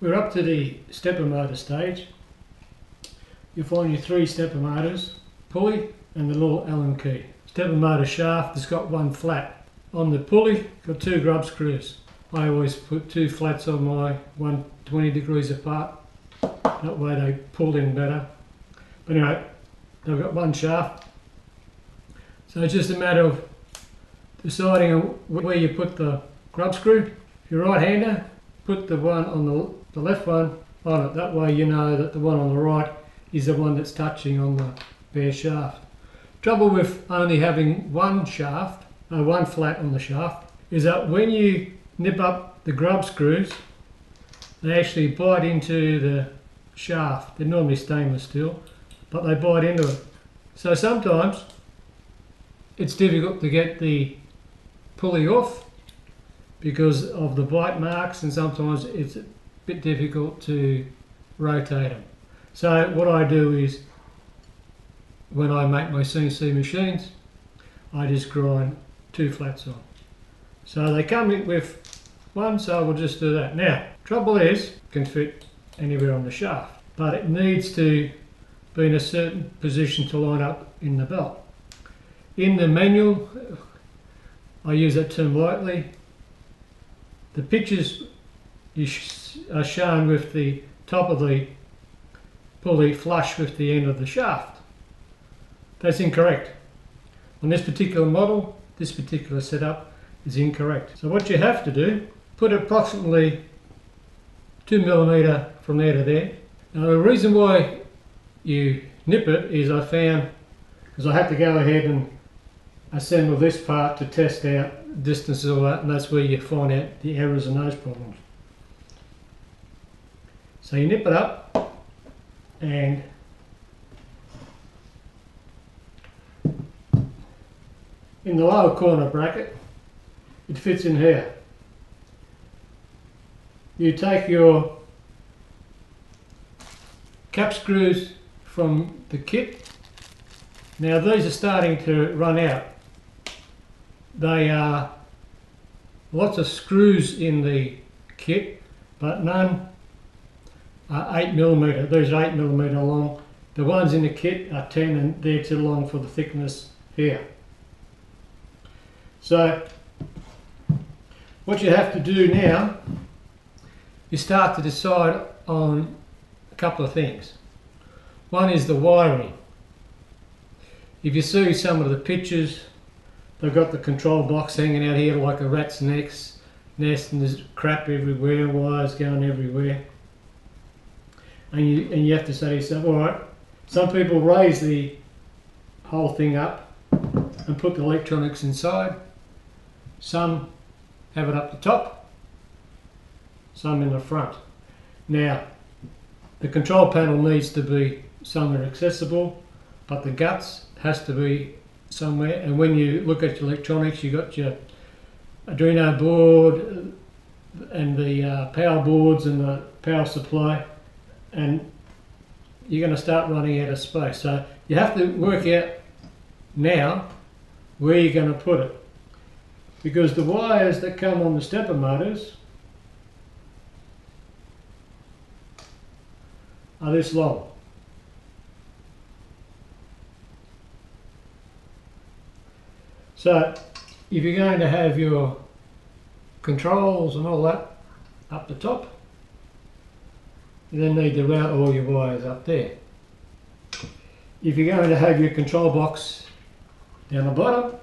We're up to the stepper motor stage. You'll find your 3 stepper motors, pulley and the little Allen key. Stepper motor shaft has got one flat. On the pulley, got 2 grub screws. I always put 2 flats on my one 20 degrees apart. That way they pull in better. But anyway, they've got one shaft. So it's just a matter of deciding where you put the grub screw. If you're right-hander, put the one on the left one on it. That way you know that the one on the right is the one that's touching on the bare shaft. Trouble with only having one shaft, one flat on the shaft, is that when you nip up the grub screws, they actually bite into the shaft. They're normally stainless steel, but they bite into it. So sometimes it's difficult to get the pulley off because of the bite marks, and sometimes it's a bit difficult to rotate them. So what I do is, when I make my CNC machines, I just grind 2 flats on. So they come in with one, so we'll just do that. Now, trouble is, it can fit anywhere on the shaft, but it needs to be in a certain position to line up in the belt. In the manual, I use that term lightly, the pictures are shown with the top of the pulley flush with the end of the shaft. That's incorrect. On this particular model, this particular setup is incorrect. So what you have to do, put approximately 2mm from there to there. Now the reason why you nip it is I found, because I had to go ahead and assemble this part to test out distances and all that, and that's where you find out the errors and those problems. So you nip it up, and in the lower corner bracket, it fits in here. You take your cap screws from the kit. Now these are starting to run out. They are lots of screws in the kit, but none are 8mm. These are 8mm long. The ones in the kit are 10, and they're too long for the thickness here. So what you have to do now is start to decide on a couple of things. One is the wiring. If you see some of the pictures, they've got the control box hanging out here like a rat's nest, and there's crap everywhere, wires going everywhere. And you have to say to yourself, alright, some people raise the whole thing up and put the electronics inside. Some have it up the top, some in the front. Now, the control panel needs to be somewhere accessible, but the guts has to be somewhere. And when you look at your electronics, you've got your Arduino board and the power boards and the power supply, and you're going to start running out of space. So you have to work out now where you're going to put it, because the wires that come on the stepper motors are this long. So if you're going to have your controls and all that up the top, you then need to route all your wires up there. If you're going to have your control box down the bottom,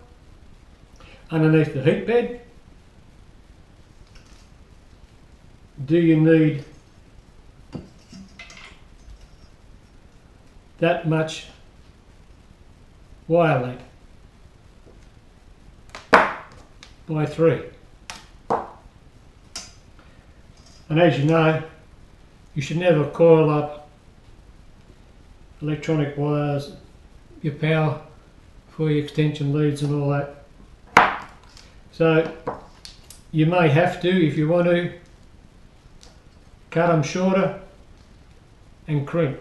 underneath the heat bed, do you need that much wire length? By 3. And as you know, you should never coil up electronic wires, your power for your extension leads and all that. So you may have to, if you want to, cut them shorter and crimp.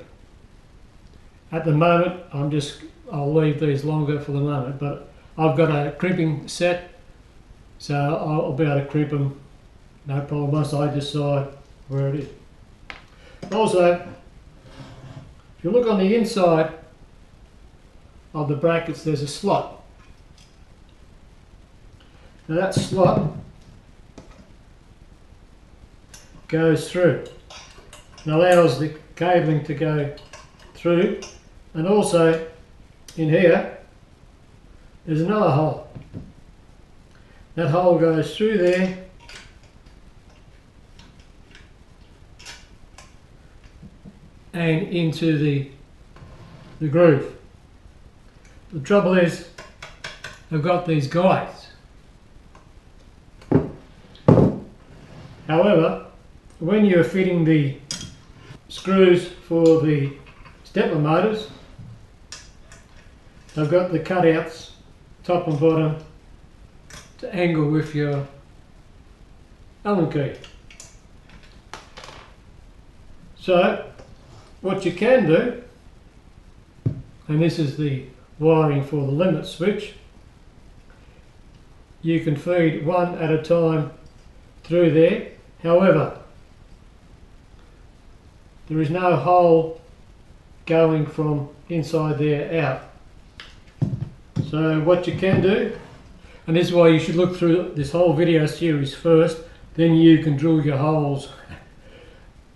At the moment, I'll leave these longer for the moment, but I've got a crimping set, so I'll be able to crimp them, no problem, once I decide where it is. Also, if you look on the inside of the brackets, there's a slot. Now that slot goes through and allows the cabling to go through, and also in here there's another hole. That hole goes through there and into the groove. The trouble is, I've got these guides. However, when you're fitting the screws for the stepper motors, I've got the cutouts top and bottom to angle with your Allen key. So what you can do, and this is the wiring for the limit switch, you can feed one at a time through there. However, there is no hole going from inside there out. So what you can do, and this is why you should look through this whole video series first, then you can drill your holes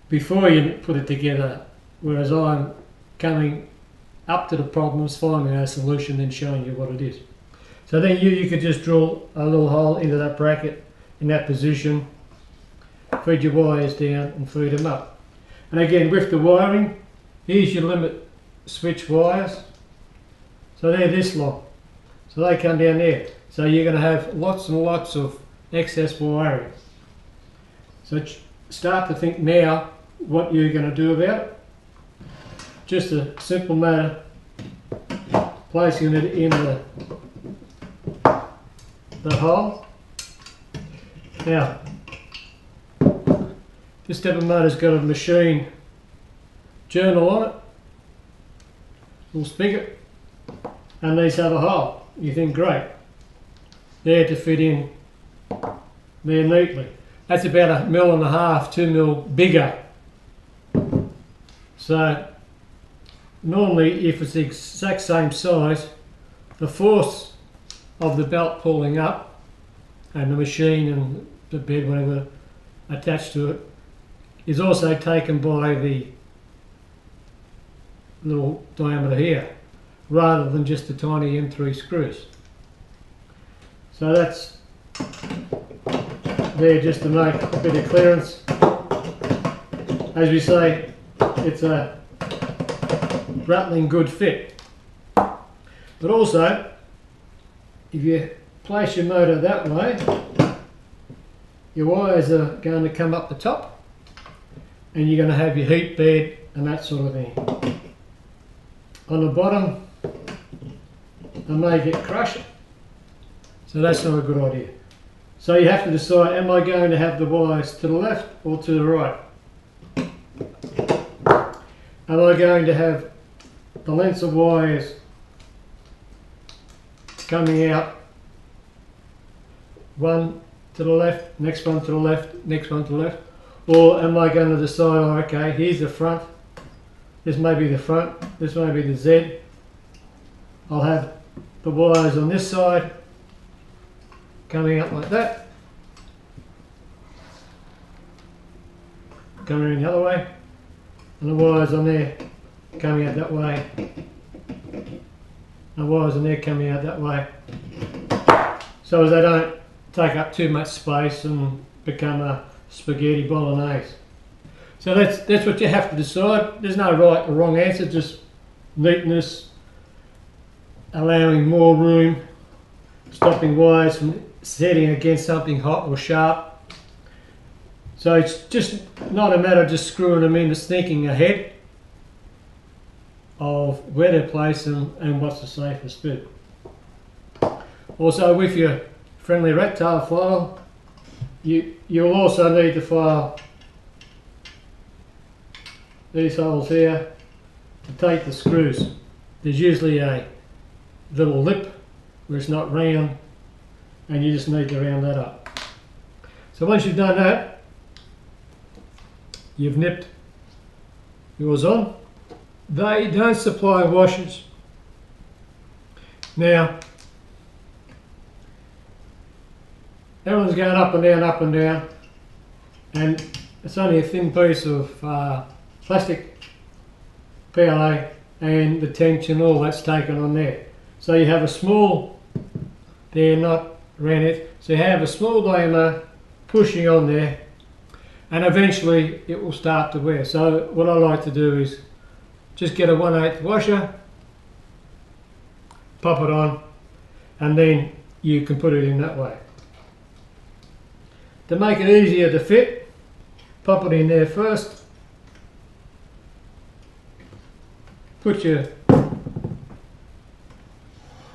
before you put it together, whereas I'm coming up to the problems, finding a solution, then showing you what it is. So then you could just drill a little hole into that bracket in that position, feed your wires down and feed them up. And again, with the wiring, here's your limit switch wires. So they're this long. So they come down there. So you're going to have lots and lots of excess wiring. So start to think now what you're going to do about it. Just a simple matter, placing it in the hole. Now, this stepper motor's got a machine journal on it, little spigot, and these have a hole. You think, great, there to fit in there neatly. That's about 1.5 mm, 2 mm bigger. So normally, if it's the exact same size, the force of the belt pulling up and the machine and the bed, whatever attached to it, is also taken by the little diameter here, rather than just the tiny M3 screws. So that's there just to make a bit of clearance. As we say, it's a rattling good fit. But also, if you place your motor that way, your wires are going to come up the top, and you're going to have your heat bed and that sort of thing. On the bottom, they may get crushed, so that's not a good idea. So you have to decide, am I going to have the wires to the left or to the right? Am I going to have the lengths of wires coming out, one to the left, next one to the left, next one to the left? Or am I going to decide, oh, okay, here's the front, this may be the front, this may be the Z. I'll have the wires on this side coming up like that, coming in the other way, and the wires on there coming out that way, and the wires on there coming out that way, so as they don't take up too much space and become a spaghetti bolognese. So that's what you have to decide. There's no right or wrong answer, just neatness, allowing more room, stopping wires from setting against something hot or sharp. So it's just not a matter of just screwing them in, just thinking ahead of where to place them and what's the safest bit. Also, with your friendly rat tail file, you'll also need to file these holes here to take the screws. There's usually a little lip where it's not round, and you just need to round that up. So once you've done that, you've nipped yours on. They don't supply washers. Now, everyone's going up and down, and it's only a thin piece of plastic PLA, and the tension, all that's taken on there. So you have a small, they're not around it, so you have a small diameter pushing on there, and eventually it will start to wear. So what I like to do is just get a 1/8 washer, pop it on, and then you can put it in that way. To make it easier to fit, pop it in there first, put your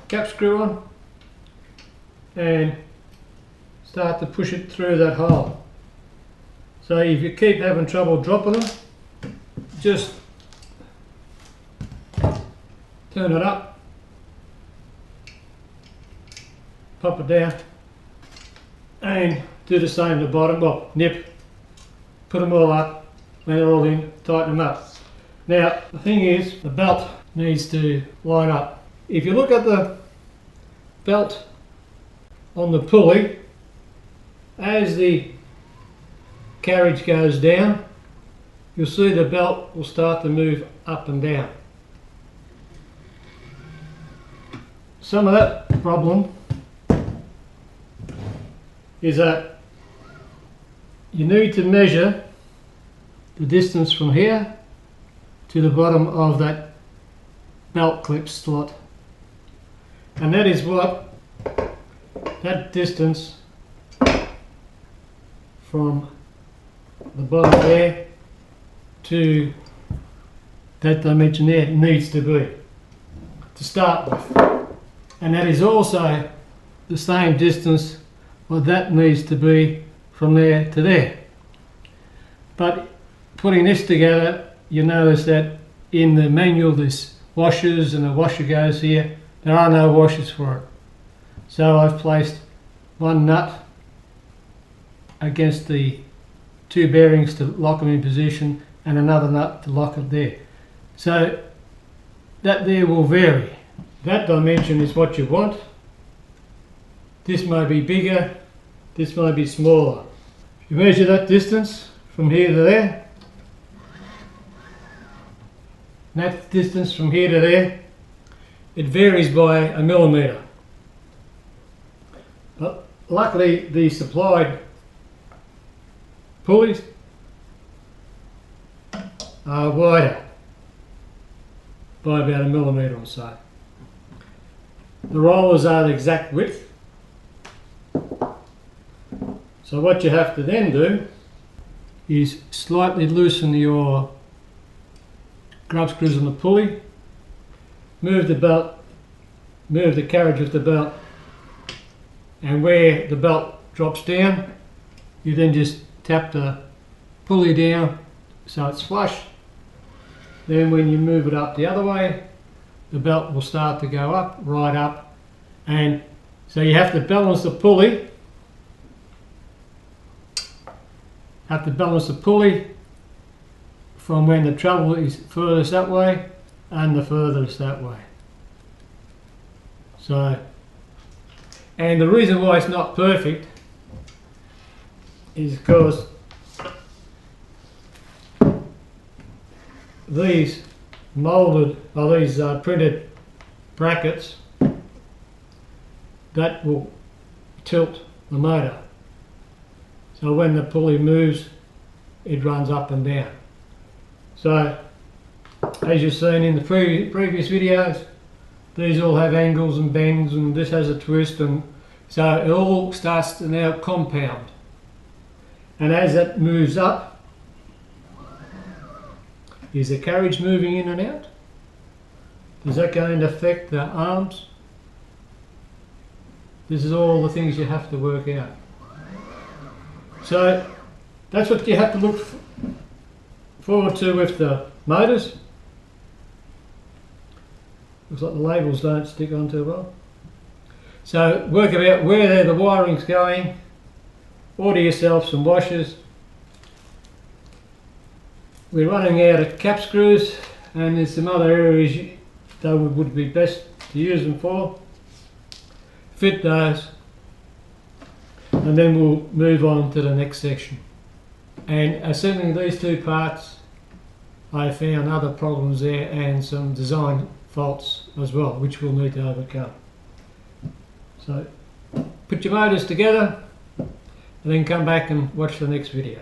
cap screw on and start to push it through that hole. So if you keep having trouble dropping it, just turn it up, pop it down, and do the same to the bottom. Well, nip, put them all up, when they're all in, tighten them up. Now the thing is, the belt needs to line up. If you look at the belt on the pulley, as the carriage goes down, you'll see the belt will start to move up and down. Some of that problem is that you need to measure the distance from here to the bottom of that belt clip slot, and that is what that distance from the bottom there to that dimension there needs to be to start with, and that is also the same distance what that needs to be from there to there. But putting this together, you notice that in the manual there's washers and a washer goes here. There are no washers for it. So I've placed one nut against the two bearings to lock them in position and another nut to lock it there. So that there will vary. That dimension is what you want. This may be bigger, this may be smaller. If you measure that distance from here to there, and that distance from here to there, it varies by a millimetre. But luckily the supplied pulleys are wider by about a millimetre or so. The rollers are the exact width. So what you have to then do is slightly loosen your grub screws on the pulley, move the belt, move the carriage with the belt, and where the belt drops down, you then just tap the pulley down so it's flush. Then when you move it up the other way, the belt will start to go up, right up, and so you have to balance the pulley. From when the travel is furthest that way and the furthest that way. So, and the reason why it's not perfect is because these molded, or these printed brackets, that will tilt the motor. So when the pulley moves, it runs up and down. So, as you've seen in the previous videos, these all have angles and bends, and this has a twist, and so it all starts to now compound. And as that moves up, is the carriage moving in and out? Is that going to affect the arms? This is all the things you have to work out. So that's what you have to look forward to with the motors. Looks like the labels don't stick on too well. So work out where the wiring's going, order yourself some washers, we're running out of cap screws, and there's some other areas that would be best to use them for. Fit those, and then we'll move on to the next section. And assembling these two parts, I found other problems there and some design faults as well, which we'll need to overcome. So put your motors together and then come back and watch the next video.